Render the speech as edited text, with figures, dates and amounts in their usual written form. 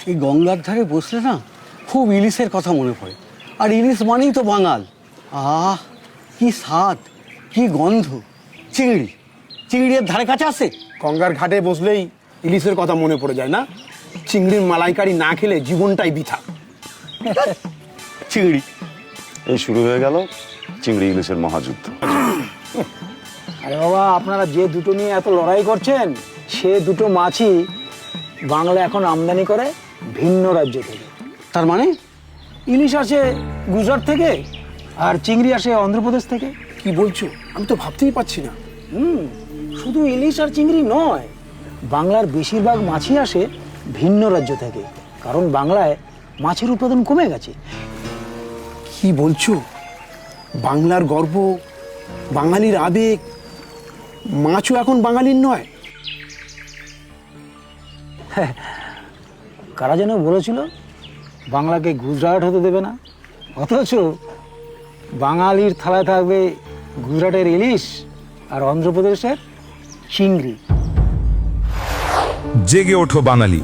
এই গঙ্গার ধারে বসলে না খুব ইলিশের কথা মনে পড়ে। আর ইলিশ মানেই তো বাঙাল। আহ, কি স্বাদ, কি গন্ধ। চিংড়ি, চিংড়ির ধারে কাছে আসে। গঙ্গার ঘাটে বসলেই ইলিশের কথা মনে পড়ে যায় না? চিংড়ির মালাইকারি না খেলে জীবনটাই বৃথা। চিংড়ি। এই শুরু হয়ে গেল চিংড়ি ইলিশের মহাযুদ্ধ। আরে বাবা, আপনারা যে দুটো নিয়ে এত লড়াই করছেন, সে দুটো মাছই বাংলা এখন আমদানি করে ভিন্ন রাজ্য থেকে। তার মানে ইলিশ আসে গুজরাট থেকে আর চিংড়ি আসে অন্ধ্রপ্রদেশ থেকে। কি বলছো? আমি তো ভাবতেই পারছি না। শুধু ইলিশ আর চিংড়ি নয়, বাংলার বেশিরভাগ মাছই আসে ভিন্ন রাজ্য থেকে, কারণ বাংলায় মাছের উৎপাদন কমে গেছে। কি বলছো? বাংলার গর্ব, বাঙালির আবেগ, মাছও এখন বাঙালির নয়? কারা যেন বলেছিল বাংলাকে গুজরাট হতে দেবে না, অথচ বাঙালির থালায় থাকবে গুজরাটের ইলিশ আর অন্ধ্রপ্রদেশের চিংড়ি। জেগে ওঠো বাঙালি।